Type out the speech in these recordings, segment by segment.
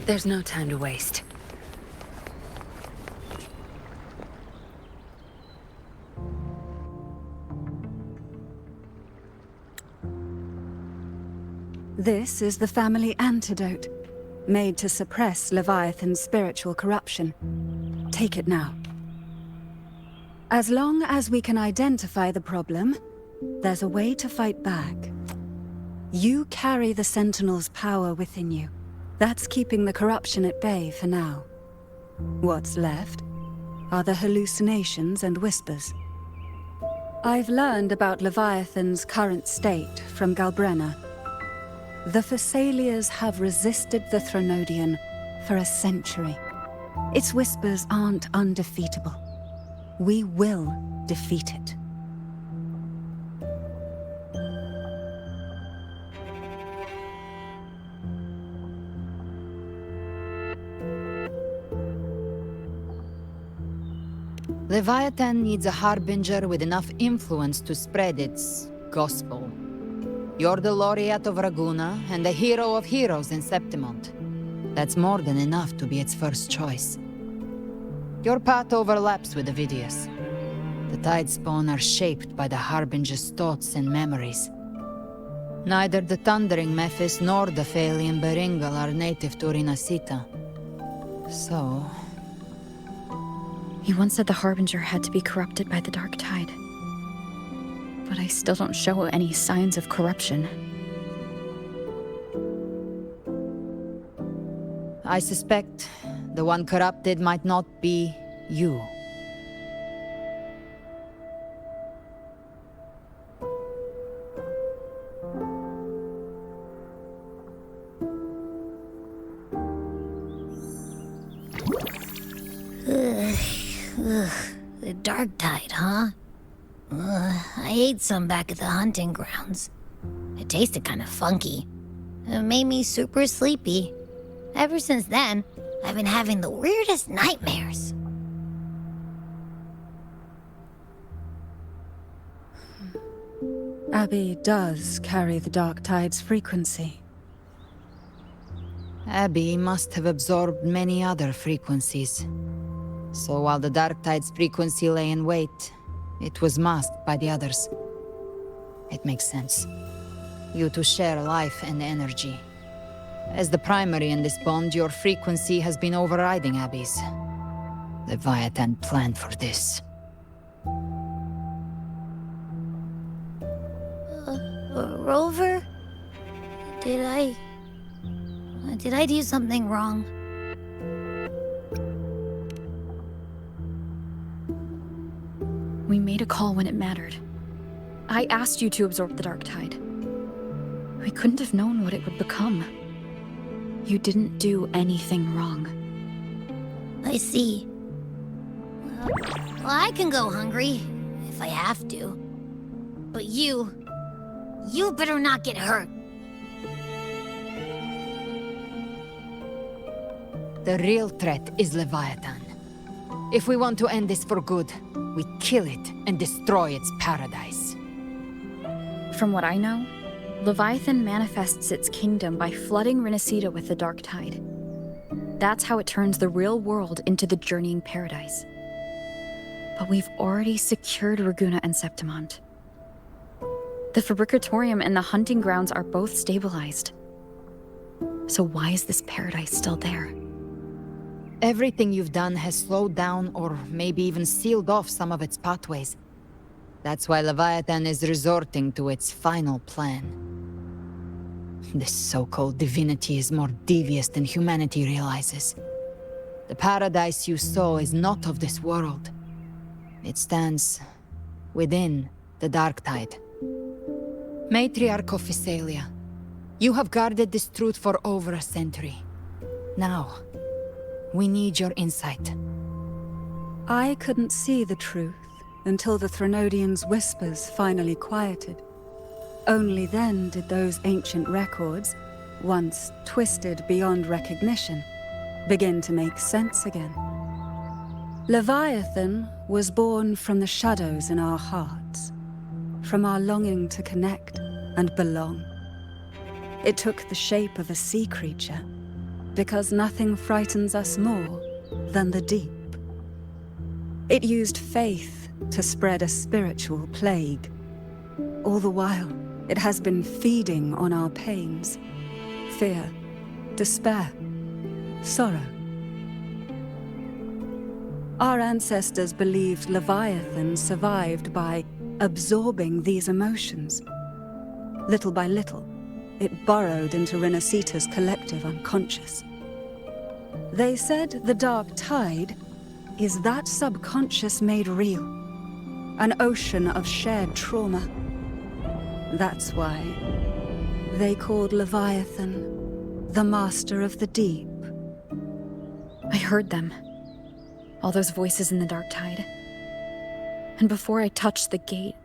There's no time to waste. This is the family antidote, made to suppress Leviathan's spiritual corruption. Take it now. As long as we can identify the problem, there's a way to fight back. You carry the Sentinel's power within you. That's keeping the corruption at bay for now. What's left are the hallucinations and whispers. I've learned about Leviathan's current state from Galbrenna. The Thessalians have resisted the Threnodian for a century. Its whispers aren't undefeatable. We will defeat it. Leviathan needs a harbinger with enough influence to spread its gospel. You're the laureate of Ragunne and the hero of heroes in Septimont. That's more than enough to be its first choice. Your path overlaps with Ovidius. The Tidespawn are shaped by the harbinger's thoughts and memories. Neither the Thundering Mephis nor the Phalian Beringal are native to Rinassita. So... He once said the Harbinger had to be corrupted by the Dark Tide. But I still don't show any signs of corruption. I suspect the one corrupted might not be you. The Dark Tide, huh? I ate some back at the hunting grounds. It tasted kind of funky. It made me super sleepy. Ever since then, I've been having the weirdest nightmares. Abby does carry the Dark Tide's frequency. Abby must have absorbed many other frequencies. So while the Dark Tide's frequency lay in wait, it was masked by the others. It makes sense. You two share life and energy. As the primary in this bond, your frequency has been overriding Abby's. Leviathan planned for this. Rover? Did I do something wrong? We made a call when it mattered. I asked you to absorb the Dark Tide. We couldn't have known what it would become. You didn't do anything wrong. I see. Well, I can go hungry, if I have to. But you better not get hurt. The real threat is Leviathan. If we want to end this for good, we kill it and destroy its paradise. From what I know, Leviathan manifests its kingdom by flooding Rinassita with the Dark Tide. That's how it turns the real world into the journeying paradise. But we've already secured Ragunne and Septimont. The Fabricatorium and the hunting grounds are both stabilized. So why is this paradise still there? Everything you've done has slowed down or maybe even sealed off some of its pathways. That's why Leviathan is resorting to its final plan. This so-called divinity is more devious than humanity realizes. The paradise you saw is not of this world. It stands within the Dark Tide. Matriarch of Thessalia, you have guarded this truth for over a century. Now, we need your insight. I couldn't see the truth until the Threnodian's whispers finally quieted. Only then did those ancient records, once twisted beyond recognition, begin to make sense again. Leviathan was born from the shadows in our hearts, from our longing to connect and belong. It took the shape of a sea creature, because nothing frightens us more than the deep. It used faith to spread a spiritual plague. All the while, it has been feeding on our pains, fear, despair, sorrow. Our ancestors believed Leviathan survived by absorbing these emotions. Little by little, it burrowed into Rinaccita's collective unconscious. They said the dark tide is that subconscious made real, an ocean of shared trauma. That's why they called Leviathan the master of the deep. I heard them. All those voices in the dark tide. And before I touched the gate,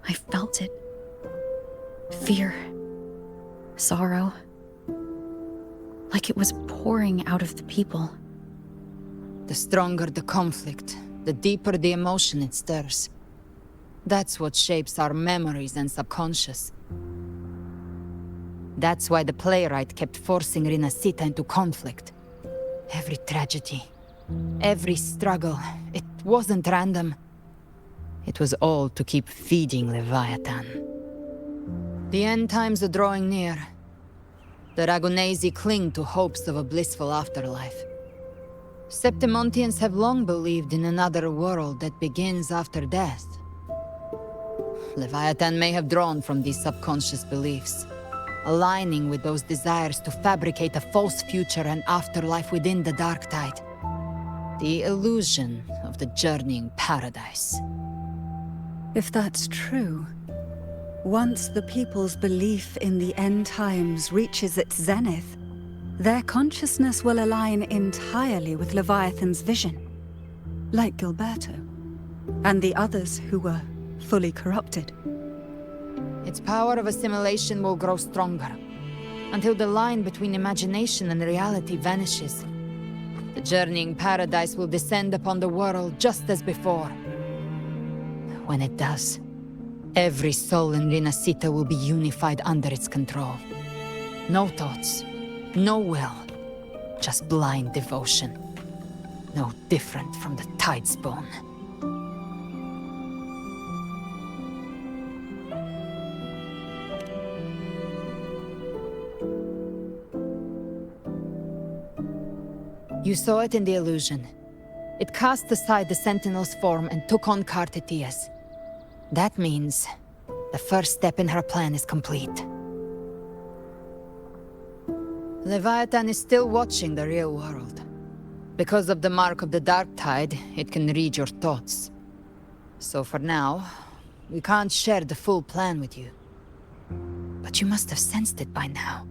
I felt it. Fear. Sorrow. Like it was pouring out of the people. The stronger the conflict, the deeper the emotion it stirs. That's what shapes our memories and subconscious. That's why the playwright kept forcing Rinaccita into conflict. Every tragedy, every struggle, it wasn't random. It was all to keep feeding Leviathan. The end times are drawing near. The Ragunnesi cling to hopes of a blissful afterlife. Septimontians have long believed in another world that begins after death. Leviathan may have drawn from these subconscious beliefs, aligning with those desires to fabricate a false future and afterlife within the dark tide. The illusion of the journeying paradise. If that's true, once the people's belief in the end times reaches its zenith, their consciousness will align entirely with Leviathan's vision, like Gilberto, and the others who were fully corrupted. Its power of assimilation will grow stronger, until the line between imagination and reality vanishes. The journeying paradise will descend upon the world just as before. When it does, every soul in Rinaccita will be unified under its control. No thoughts, no will, just blind devotion. No different from the tide's bone. You saw it in the illusion. It cast aside the Sentinel's form and took on Cartetia's. That means the first step in her plan is complete. Leviathan is still watching the real world. Because of the mark of the dark tide, it can read your thoughts. So for now, we can't share the full plan with you. But you must have sensed it by now.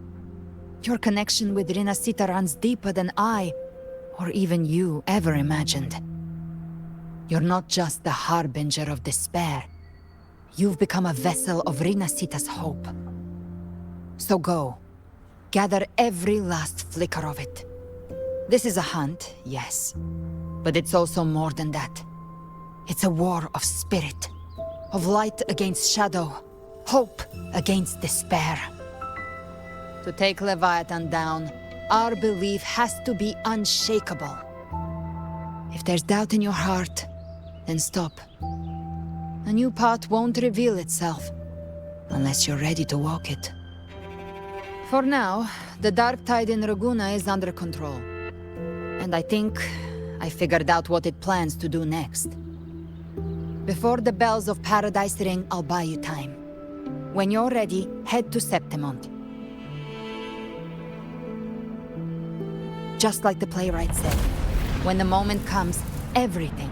Your connection with Rinaccita runs deeper than I, or even you, ever imagined. You're not just the harbinger of despair. You've become a vessel of Rinaccita's hope. So go. Gather every last flicker of it. This is a hunt, yes. But it's also more than that. It's a war of spirit. Of light against shadow. Hope against despair. To take Leviathan down, our belief has to be unshakable. If there's doubt in your heart, then stop. A new path won't reveal itself, unless you're ready to walk it. For now, the dark tide in Ragunne is under control. And I think I figured out what it plans to do next. Before the bells of Paradise ring, I'll buy you time. When you're ready, head to Septimont. Just like the playwright said, when the moment comes, everything,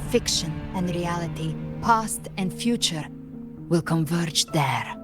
fiction and reality, past and future, will converge there.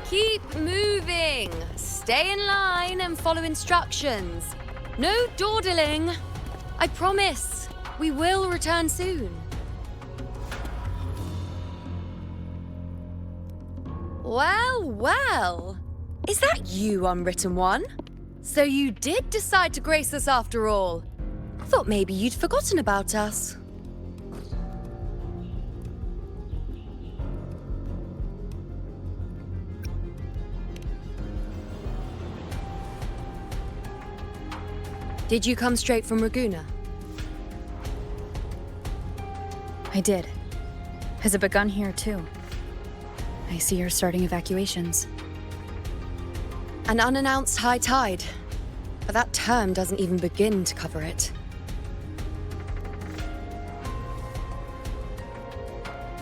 Keep moving. Stay in line and follow instructions. No dawdling. I promise, we will return soon. Well, well. Is that you, Unwritten One? So you did decide to grace us after all. Thought maybe you'd forgotten about us. Did you come straight from Ragunne? I did. Has it begun here, too? I see you're starting evacuations. An unannounced high tide. But that term doesn't even begin to cover it.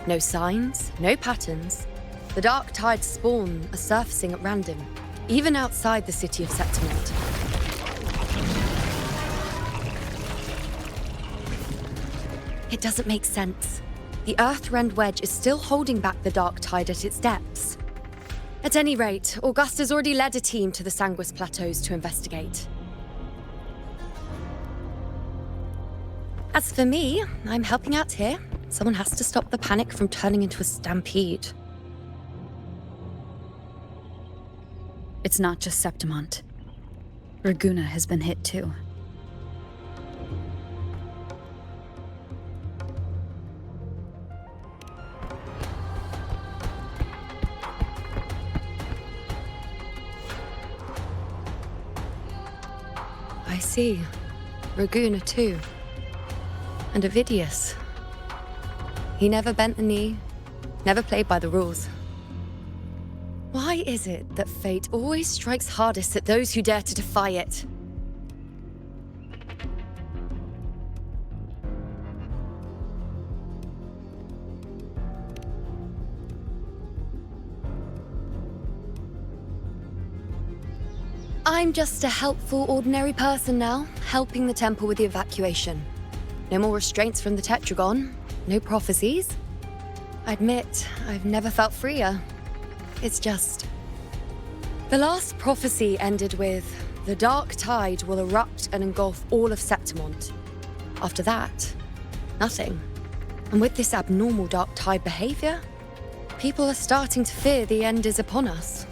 No signs, no patterns. The dark tide's spawn are surfacing at random, even outside the city of Septimont. It doesn't make sense. The Earth-rend wedge is still holding back the dark tide at its depths. At any rate, Augusta's already led a team to the Sanguis Plateaus to investigate. As for me, I'm helping out here. Someone has to stop the panic from turning into a stampede. It's not just Septimont. Ragunne has been hit too. I see. Ragunne too. And Ovidius. He never bent the knee, never played by the rules. Why is it that fate always strikes hardest at those who dare to defy it? I'm just a helpful, ordinary person now, helping the temple with the evacuation. No more restraints from the Tetragon, no prophecies. I admit, I've never felt freer. It's just... The last prophecy ended with, the dark tide will erupt and engulf all of Septimont. After that, nothing. And with this abnormal dark tide behavior, people are starting to fear the end is upon us.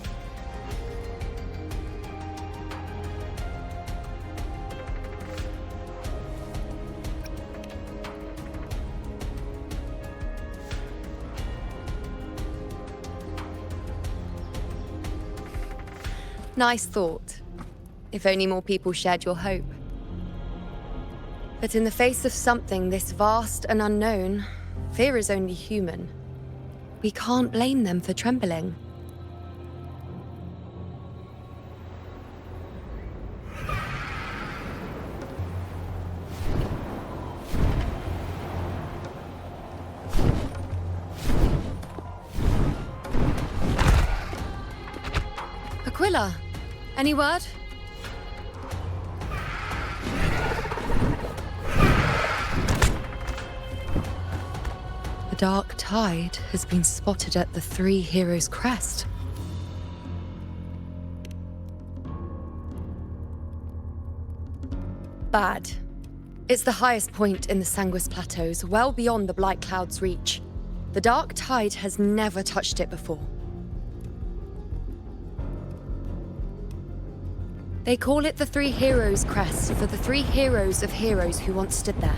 Nice thought. If only more people shared your hope. But in the face of something this vast and unknown, fear is only human. We can't blame them for trembling. Aquila, any word? The dark tide has been spotted at the Three Heroes' Crest. Bad. It's the highest point in the Sanguis Plateaus, well beyond the Blight Cloud's reach. The dark tide has never touched it before. They call it the Three Heroes' Crest for the three heroes of heroes who once stood there.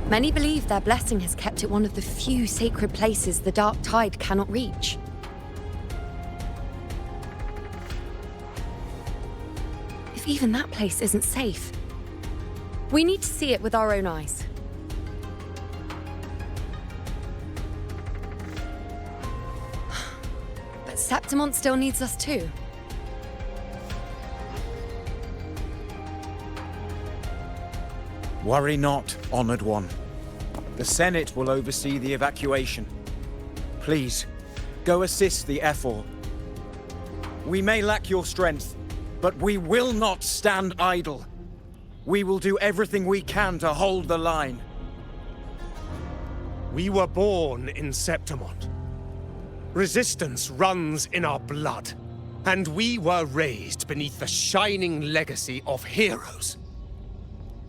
Many believe their blessing has kept it one of the few sacred places the dark tide cannot reach. If even that place isn't safe, we need to see it with our own eyes. But Septimont still needs us too. Worry not, honored one. The Senate will oversee the evacuation. Please, go assist the Ephor. We may lack your strength, but we will not stand idle. We will do everything we can to hold the line. We were born in Septimont. Resistance runs in our blood, and we were raised beneath the shining legacy of heroes.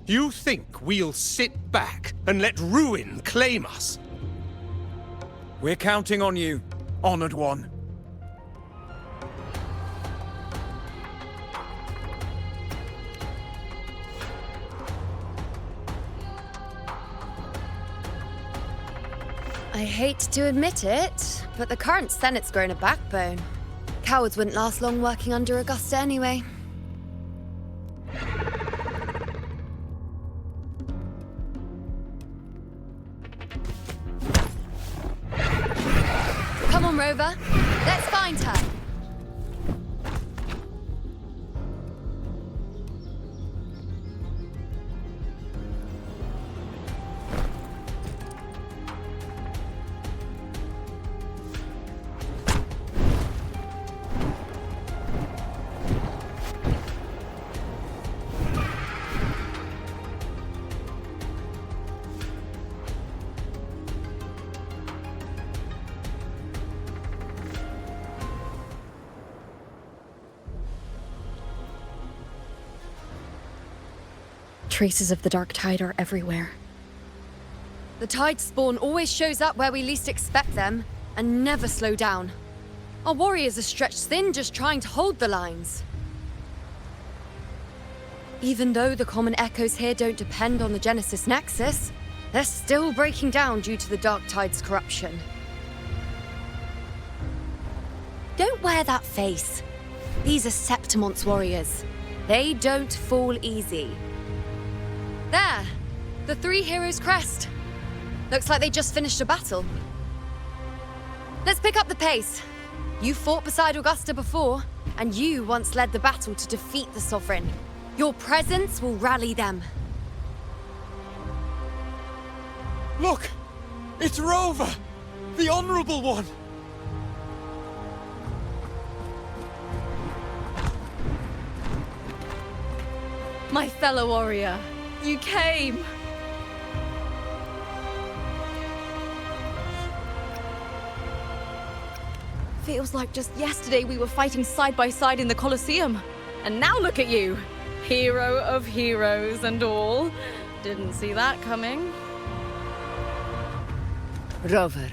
You think we'll sit back and let ruin claim us? We're counting on you, honored one. I hate to admit it, but the current Senate's grown a backbone. Cowards wouldn't last long working under Augusta anyway. Come on, Rover. Let's find her. Traces of the dark tide are everywhere. The tide spawn always shows up where we least expect them, and never slow down. Our warriors are stretched thin just trying to hold the lines. Even though the common echoes here don't depend on the Genesis Nexus, they're still breaking down due to the dark tide's corruption. Don't wear that face. These are Septimont's warriors. They don't fall easy. There! The three heroes' crest. Looks like they just finished a battle. Let's pick up the pace. You fought beside Augusta before, and you once led the battle to defeat the Sovereign. Your presence will rally them. Look! It's Rover! The Honorable One! My fellow warrior, you came! Feels like just yesterday we were fighting side by side in the Colosseum. And now look at you! Hero of heroes and all. Didn't see that coming. Rover,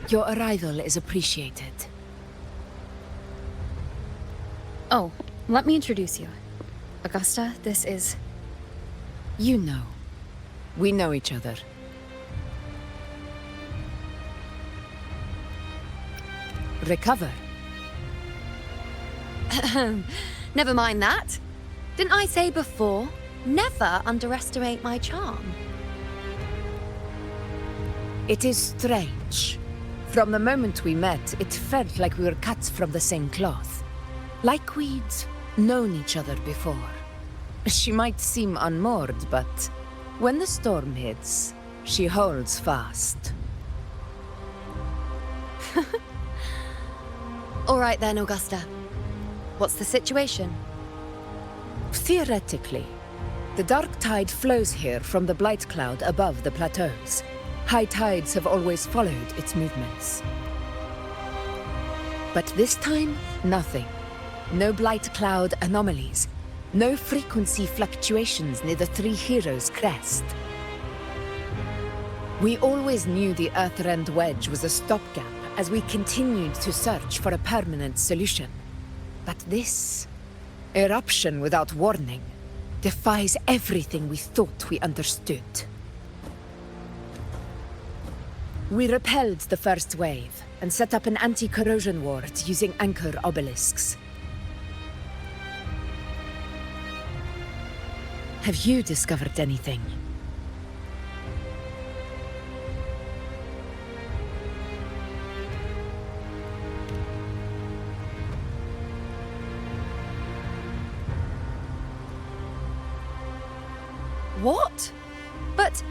your arrival is appreciated. Oh, let me introduce you. Augusta, this is... You know. We know each other. Recover. Never mind that. Didn't I say before, never underestimate my charm? It is strange. From the moment we met, it felt like we were cut from the same cloth. Like we'd known each other before. She might seem unmoored, but when the storm hits, she holds fast. All right then, Augusta. What's the situation? Theoretically, the dark tide flows here from the blight cloud above the plateaus. High tides have always followed its movements. But this time, nothing. No blight cloud anomalies. No frequency fluctuations near the three heroes' crest. We always knew the Earthrend Wedge was a stopgap as we continued to search for a permanent solution. But this eruption without warning defies everything we thought we understood. We repelled the first wave and set up an anti-corrosion ward using anchor obelisks. Have you discovered anything? What? But...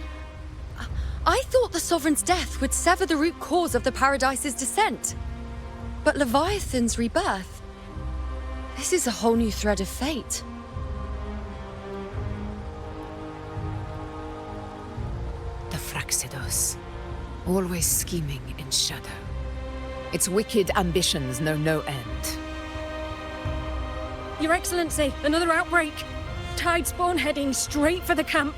I thought the Sovereign's death would sever the root cause of the Paradise's descent. But Leviathan's rebirth... This is a whole new thread of fate. The Fraxidos. Always scheming in shadow. Its wicked ambitions know no end. Your Excellency, another outbreak. Tide spawn heading straight for the camp.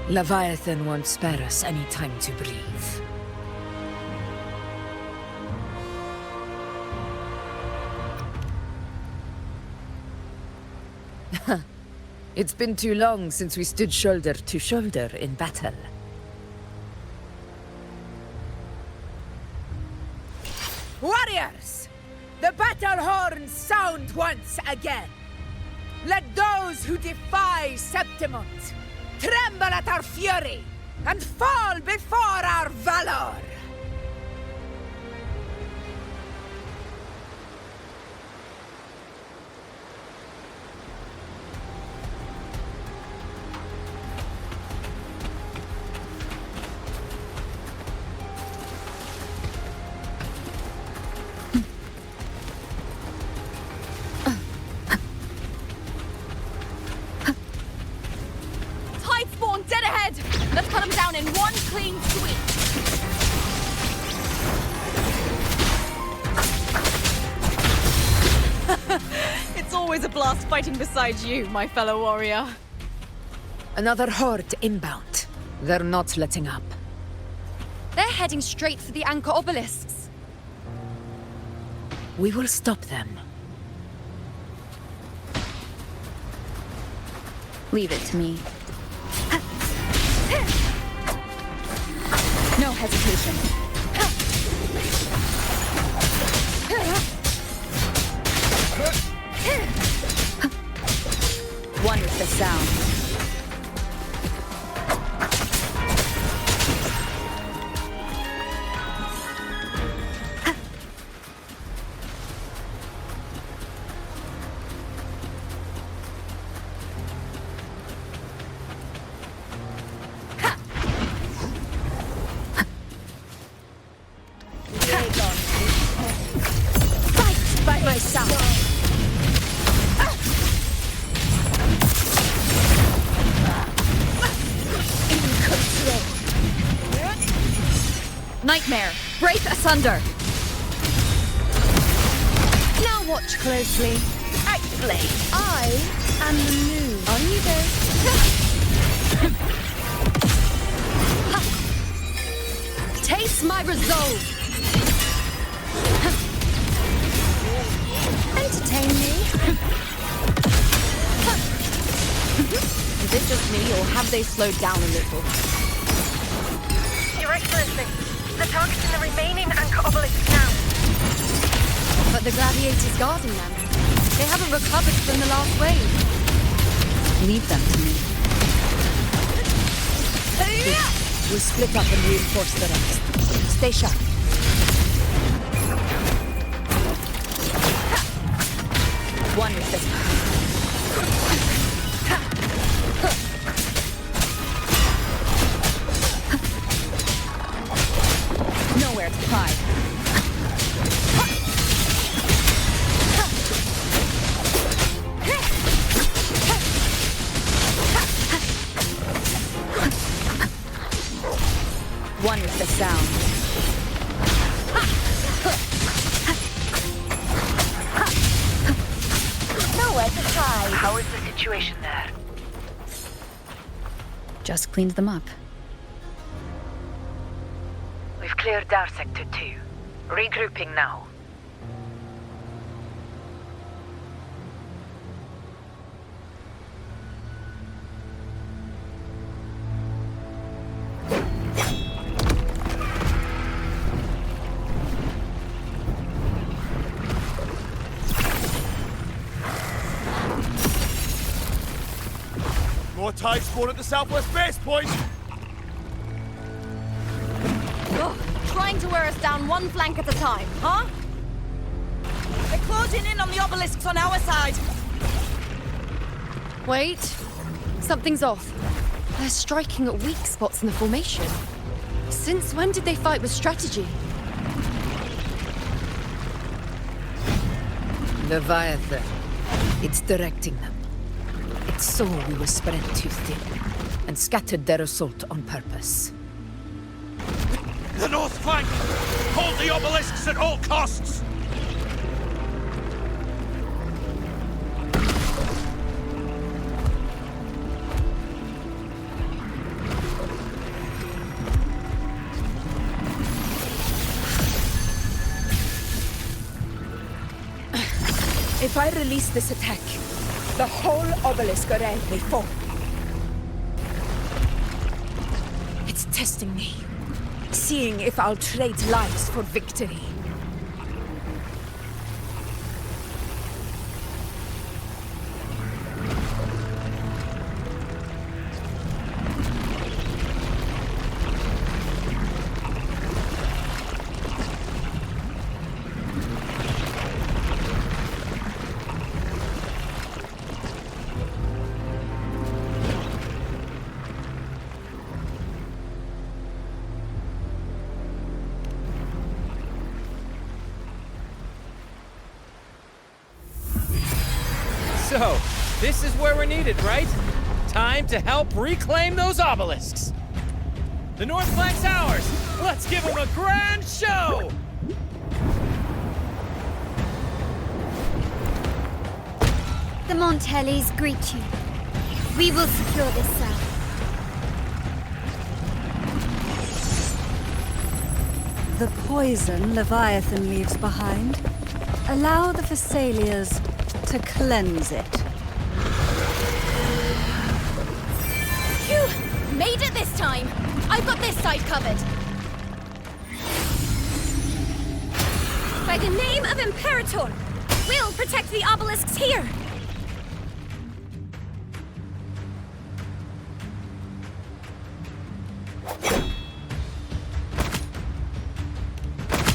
Leviathan won't spare us any time to breathe. It's been too long since we stood shoulder to shoulder in battle. Warriors! The battle horns sound once again! Let those who defy Septimont tremble at our fury and fall before our valor! Let's cut them down in one clean sweep. It's always a blast fighting beside you, my fellow warrior. Another horde inbound. They're not letting up. They're heading straight for the anchor obelisks. We will stop them. Leave it to me. No hesitation. One with the sound. Fight by my side. Nightmare, break asunder. Now watch closely. Actually, I am the moon. On you go. Taste my resolve. Entertain me. Is it just me, or have they slowed down a little? Your Excellency, the target's in the remaining anchor obelisk now. But the gladiators guarding them. They haven't recovered from the last wave. Leave them to me. we'll split up and reinforce the rest. Stay sharp. One with this. Nowhere to hide. One with the sound. Nowhere to hide. How is the situation there? Just cleaned them up. We've cleared our sector 2. Regrouping now. More tide spawn at the southwest base point! Ugh, trying to wear us down one flank at a time, huh? They're closing in on the obelisks on our side. Wait. Something's off. They're striking at weak spots in the formation. Since when did they fight with strategy? Leviathan. It's directing them. It's so we were spread too thin, and scattered their assault on purpose. The north flank! Hold the obelisks at all costs! If I release this attack, the whole obelisk array may fall. It's testing me, seeing if I'll trade lives for victory. So, this is where we're needed, right? Time to help reclaim those obelisks. The north flank's ours. Let's give them a grand show! The Montellis greet you. We will secure this cell. The poison Leviathan leaves behind, allow the Thessalians to cleanse it. Phew! Made it this time! I've got this side covered! By the name of Imperator, We'll protect the obelisks here!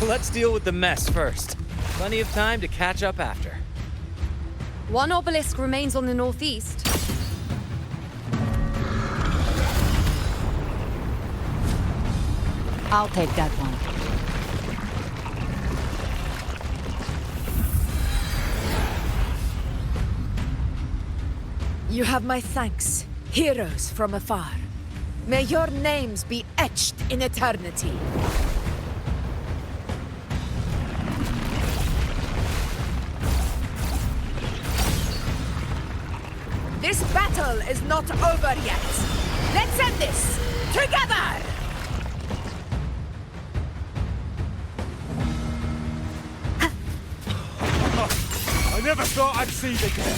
Let's deal with the mess first. Plenty of time to catch up after. One obelisk remains on the northeast. I'll take that one. You have my thanks, heroes from afar. May your names be etched in eternity. This battle is not over yet. Let's end this together! I never thought I'd see the day.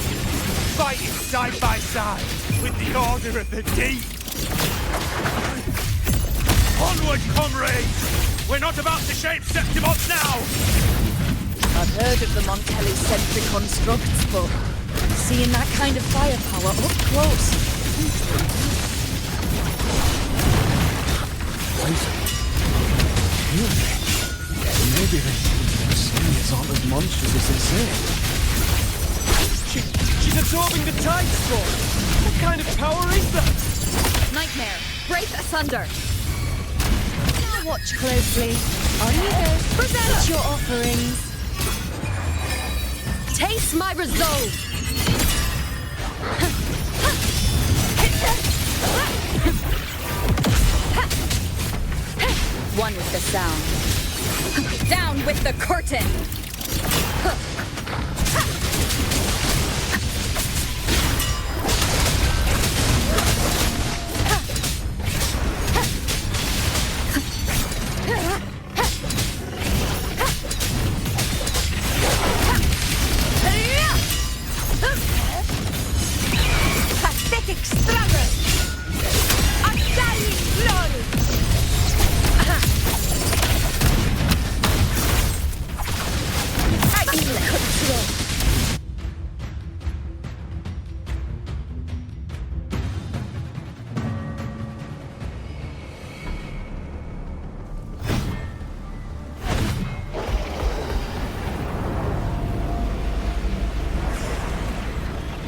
Fighting side by side with the Order of the Deep. Onward, comrades! We're not about to shape Septimont now! I've heard of the Montelli-centric constructs, but seeing that kind of firepower up close. Maybe the scenes aren't as monstrous as they say. She's absorbing the tide storm. What kind of power is that? Nightmare, break asunder. Now watch closely. On you go. Present your offerings. Taste my resolve. One with the sound. Down with the curtain! Pathetic struggle! Undying glory!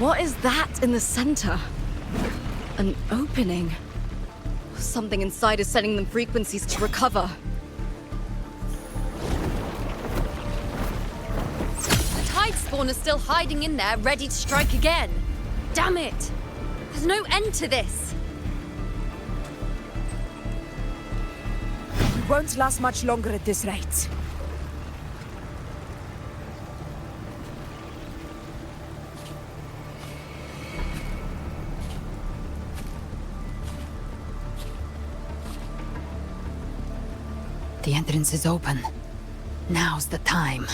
What is that in the center? An opening. Something inside is sending them frequencies to recover. The tide spawn is still hiding in there, ready to strike again. Damn it! There's no end to this. We won't last much longer at this rate. The entrance is open. Now's the time.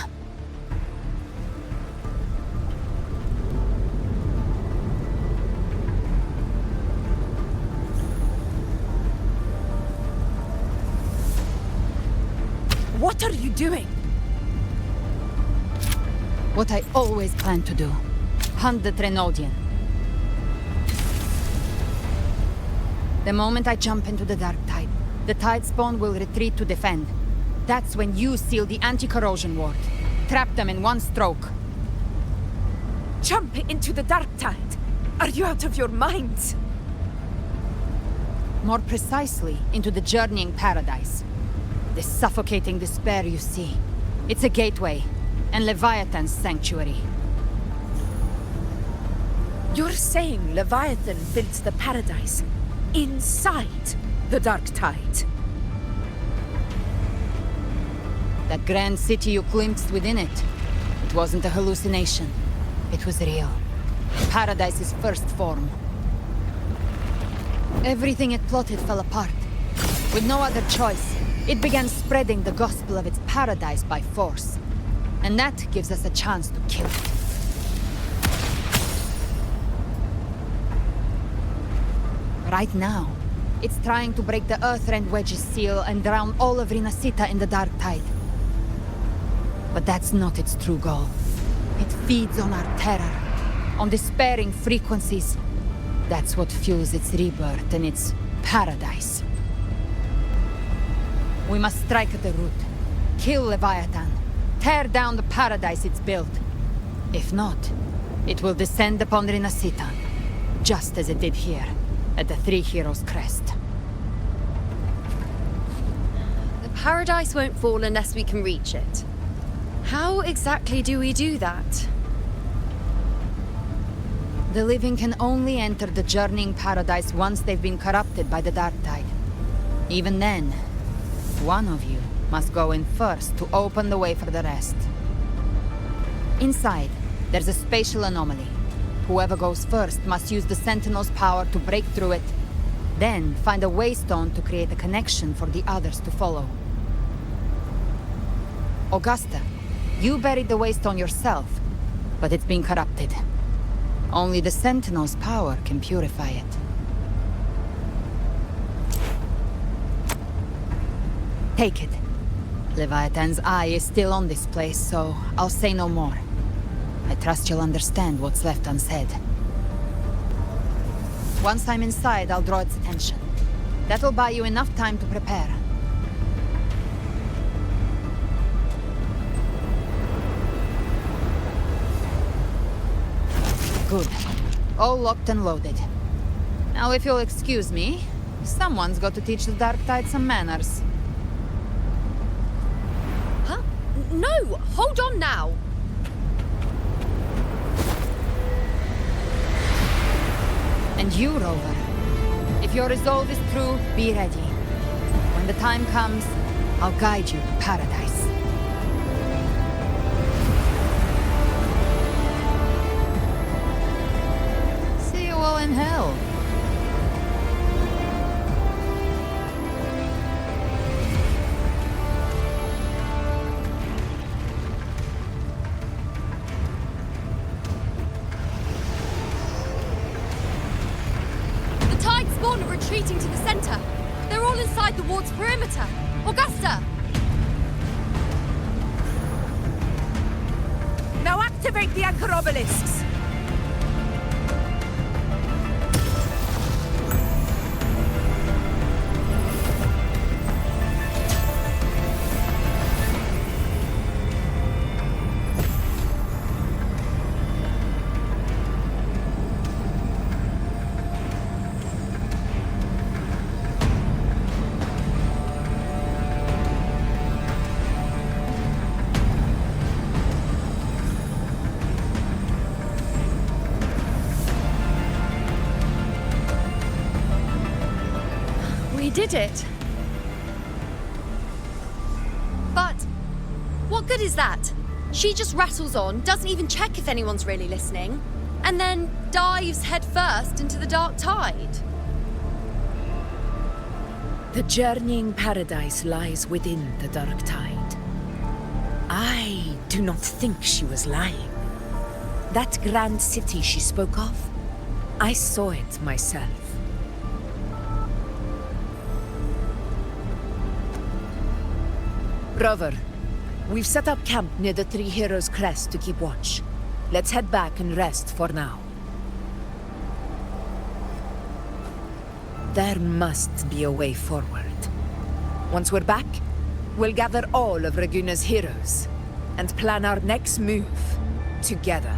What are you doing? What I always planned to do. Hunt the Trenodian. The moment I jump into the dark tide, the tide spawn will retreat to defend. That's when you seal the anti-corrosion ward. Trap them in one stroke. Jump into the dark tide? Are you out of your mind? More precisely, into the journeying paradise. The suffocating despair you see. It's a gateway, and Leviathan's sanctuary. You're saying Leviathan built the paradise inside the dark tide? That grand city you glimpsed within it, it wasn't a hallucination. It was real. Paradise's first form. Everything it plotted fell apart. With no other choice, it began spreading the gospel of its paradise by force. And that gives us a chance to kill it. Right now, it's trying to break the Earthrend Wedge's seal and drown all of Rinacitta in the dark tide. But that's not its true goal. It feeds on our terror, on despairing frequencies. That's what fuels its rebirth and its paradise. We must strike at the root, kill Leviathan, tear down the paradise it's built. If not, it will descend upon Rinacitan, just as it did here, at the Three Heroes' Crest. The paradise won't fall unless we can reach it. How exactly do we do that? The living can only enter the journeying paradise once they've been corrupted by the dark tide. Even then, one of you must go in first to open the way for the rest. Inside, there's a spatial anomaly. Whoever goes first must use the Sentinel's power to break through it, then find a waystone to create a connection for the others to follow. Augusta, you buried the waystone yourself, but it's been corrupted. Only the Sentinel's power can purify it. Take it. Leviathan's eye is still on this place, so I'll say no more. I trust you'll understand what's left unsaid. Once I'm inside, I'll draw its attention. That'll buy you enough time to prepare. Good. All locked and loaded. Now, if you'll excuse me, someone's got to teach the Dark Tide some manners. Huh? No! Hold on now! And you, Rover. If your resolve is true, be ready. When the time comes, I'll guide you to paradise. See you all in hell. Spawn are retreating to the center. They're all inside the ward's perimeter. Augusta! Now activate the anchor obelisks! We did it. But what good is that? She just rattles on, doesn't even check if anyone's really listening, and then dives headfirst into the dark tide. The journeying paradise lies within the dark tide. I do not think she was lying. That grand city she spoke of, I saw it myself. Rover, we've set up camp near the Three Heroes' Crest to keep watch. Let's head back and rest for now. There must be a way forward. Once we're back, we'll gather all of Ragunne's heroes and plan our next move together.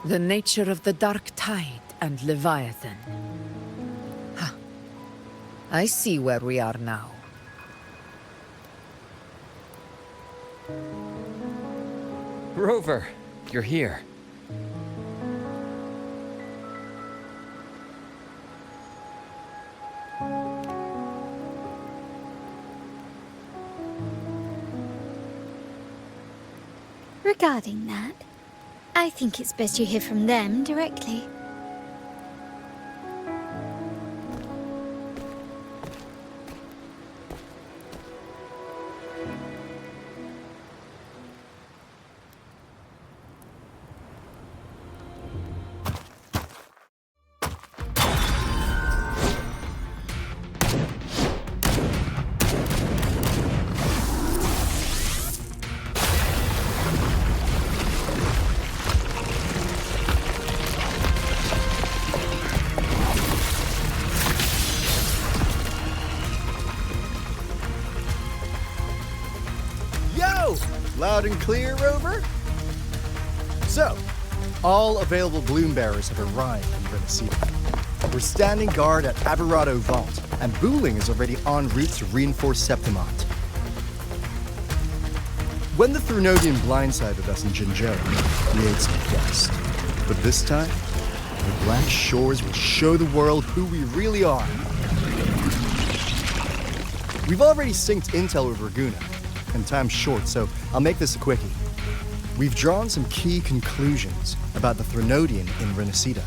The nature of the dark tide and Leviathan. Huh. I see where we are now. Rover, you're here. Regarding that, I think it's best you hear from them directly. Loud and clear, Rover? So, all available bloom bearers have arrived in Rинасциты. We're standing guard at Aberrado Vault, and Booling is already en route to reinforce Septimont. When the Threnodian blindsided us in Jinzhou, we ate some dust. But this time, the Black Shores will show the world who we really are. We've already synced intel with Ragunne, and time's short, so I'll make this a quickie. We've drawn some key conclusions about the Threnodian in Rинасциты.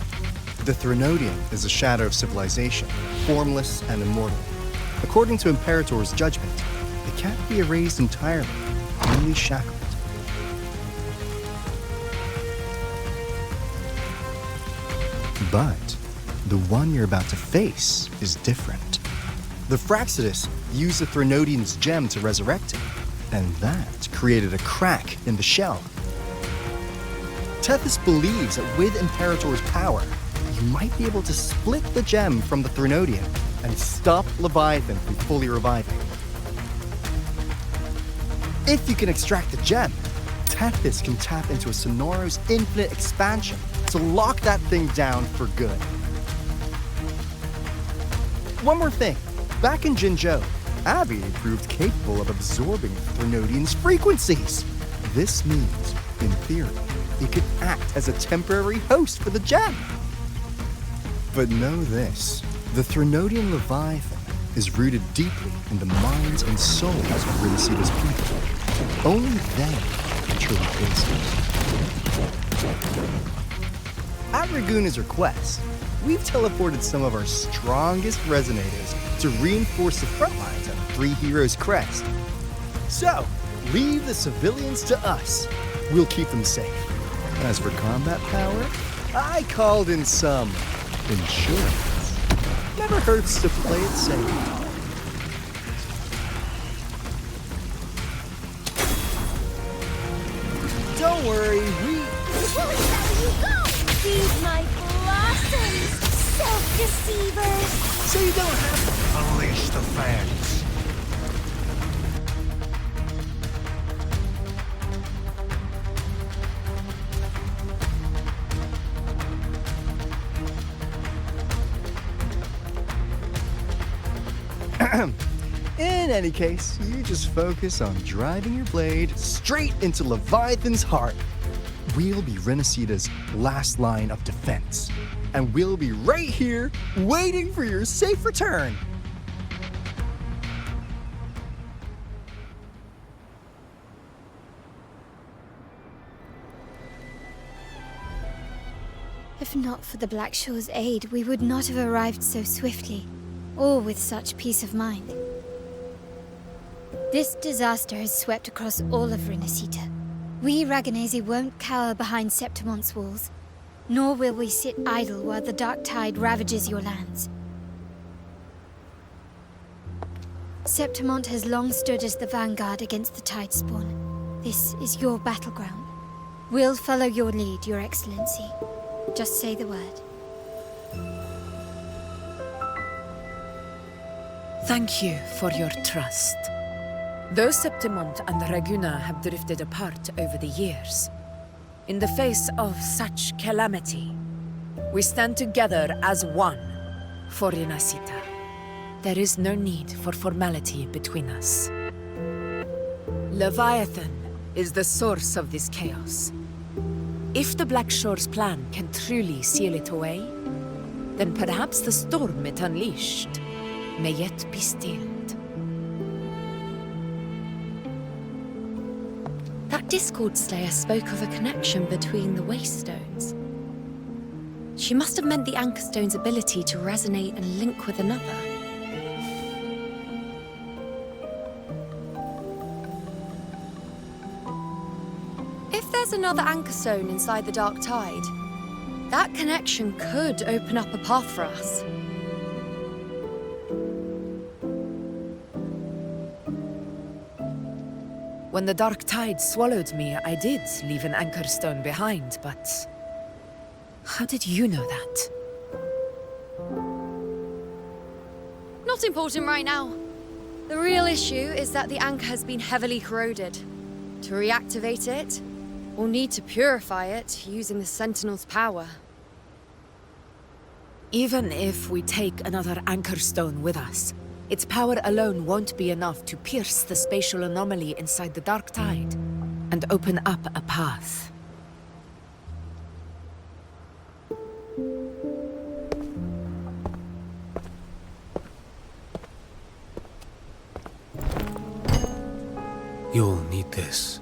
The Threnodian is a shadow of civilization, formless and immortal. According to Imperator's judgment, it can't be erased entirely, only shackled. But the one you're about to face is different. The Fraxidus used the Threnodian's gem to resurrect him, and that created a crack in the shell. Tethys believes that with Imperator's power, you might be able to split the gem from the Threnodian and stop Leviathan from fully reviving. If you can extract the gem, Tethys can tap into a Sonoro's infinite expansion to lock that thing down for good. One more thing. Back in Jinzhou, Abby proved capable of absorbing Threnodian's frequencies. This means, in theory, it could act as a temporary host for the gem. But know this, the Threnodian Leviathan is rooted deeply in the minds and souls of Rинascita's people. Only they can truly face it. At Ragunne's request, we've teleported some of our strongest resonators to reinforce the front lines at Three Heroes Crest. So, leave the civilians to us. We'll keep them safe. As for combat power, I called in some insurance. Never hurts to play it safe. Don't worry, we... Where you go? Feed my blossoms, self-deceivers! So you don't have to unleash the fans. In any case, you just focus on driving your blade straight into Leviathan's heart. We'll be Rinaccita's last line of defense. And we'll be right here, waiting for your safe return. If not for the Black Shore's aid, we would not have arrived so swiftly, or with such peace of mind. This disaster has swept across all of Rinaccita. We Ragunese won't cower behind Septimont's walls, nor will we sit idle while the dark tide ravages your lands. Septimont has long stood as the vanguard against the tide spawn. This is your battleground. We'll follow your lead, Your Excellency. Just say the word. Thank you for your trust. Though Septimont and Ragunne have drifted apart over the years, in the face of such calamity, we stand together as one for Rinaccita. There is no need for formality between us. Leviathan is the source of this chaos. If the Black Shore's plan can truly seal it away, then perhaps the storm it unleashed may yet be stilled. That Discord Slayer spoke of a connection between the Wastestones. She must have meant the Anchorstone's ability to resonate and link with another. If there's another Anchorstone inside the Dark Tide, that connection could open up a path for us. When the Dark Tide swallowed me, I did leave an Anchorstone behind, but... how did you know that? Not important right now. The real issue is that the anchor has been heavily corroded. To reactivate it, we'll need to purify it using the Sentinel's power. Even if we take another anchor stone with us, its power alone won't be enough to pierce the spatial anomaly inside the dark tide and open up a path. You'll need this.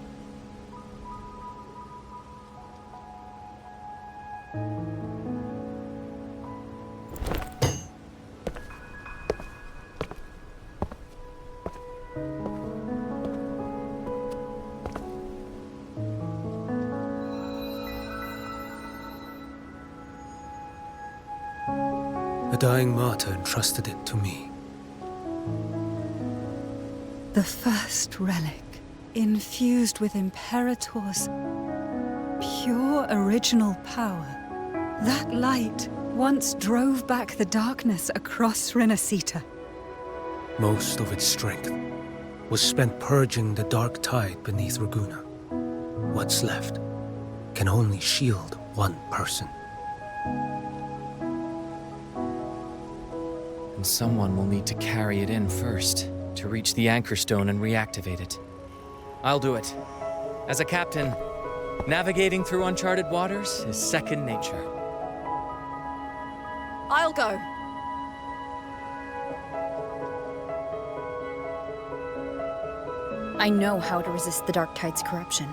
A dying martyr entrusted it to me. The first relic, infused with Imperator's pure original power. That light once drove back the darkness across Rinacites. Most of its strength was spent purging the dark tide beneath Ragunne. What's left can only shield one person. And someone will need to carry it in first, to reach the anchor stone and reactivate it. I'll do it. As a captain, navigating through uncharted waters is second nature. I'll go. I know how to resist the Dark Tide's corruption.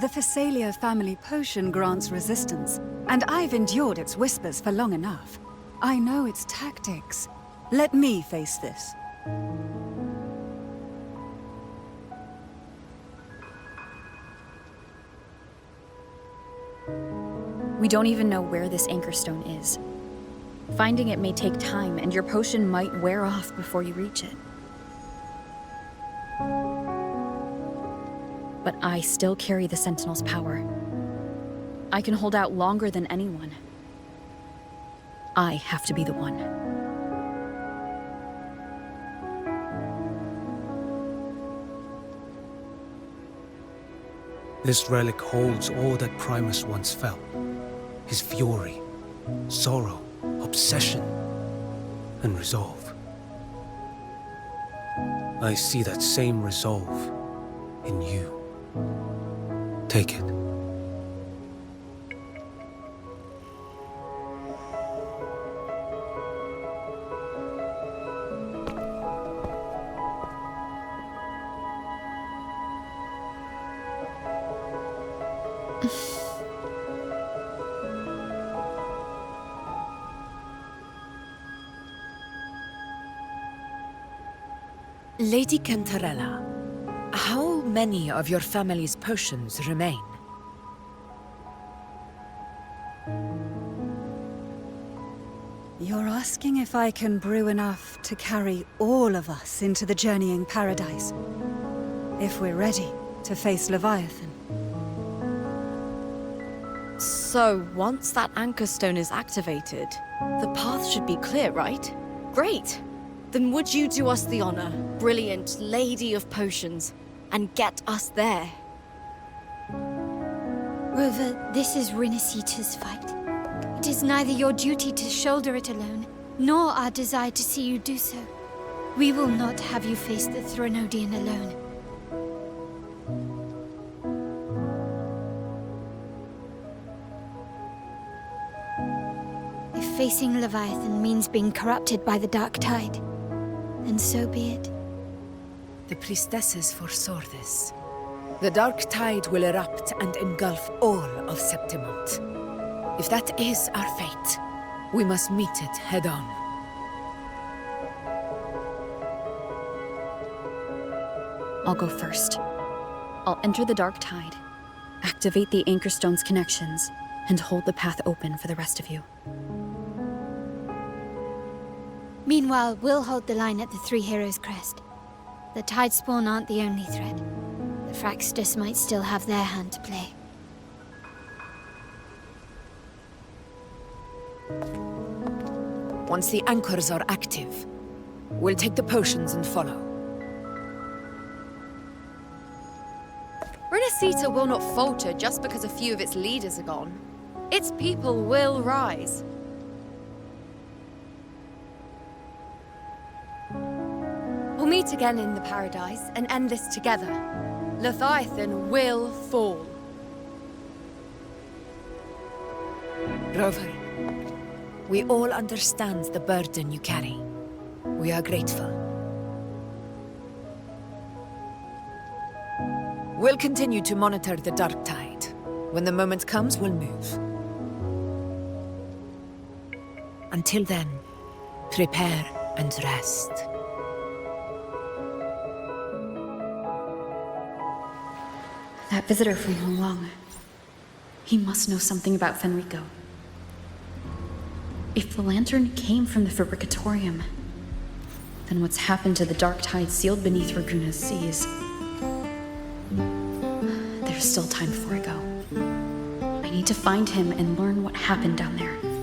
The Phasalia family potion grants resistance, and I've endured its whispers for long enough. I know its tactics. Let me face this. We don't even know where this anchor stone is. Finding it may take time, and your potion might wear off before you reach it. But I still carry the Sentinel's power. I can hold out longer than anyone. I have to be the one. This relic holds all that Primus once felt. His fury, sorrow, obsession, and resolve. I see that same resolve in you. Take it. Lady Cantarella, how many of your family's potions remain? You're asking if I can brew enough to carry all of us into the journeying paradise. If we're ready to face Leviathan. So, once that anchor stone is activated, the path should be clear, right? Great! Then would you do us the honor, brilliant Lady of Potions, and get us there? Rover, this is Rinacites' fight. It is neither your duty to shoulder it alone, nor our desire to see you do so. We will not have you face the Threnodian alone. If facing Leviathan means being corrupted by the Dark Tide, then so be it. The priestesses foresaw this. The Dark Tide will erupt and engulf all of Septimont. If that is our fate, we must meet it head-on. I'll go first. I'll enter the Dark Tide, activate the Anchor Stone's connections, and hold the path open for the rest of you. Meanwhile, we'll hold the line at the Three Heroes Crest. The Tidespawn aren't the only threat. The Fraxtus might still have their hand to play. Once the anchors are active, we'll take the potions and follow. Rhinasciты will not falter just because a few of its leaders are gone. Its people will rise. We'll meet again in the paradise and end this together. Leviathan will fall. Rover, we all understand the burden you carry. We are grateful. We'll continue to monitor the dark tide. When the moment comes, we'll move. Until then, prepare and rest. That visitor from Hong Long. He must know something about Fenrico. If the lantern came from the Fabricatorium, then what's happened to the dark tide sealed beneath Raguna's seas? There's still time before I go. I need to find him and learn what happened down there.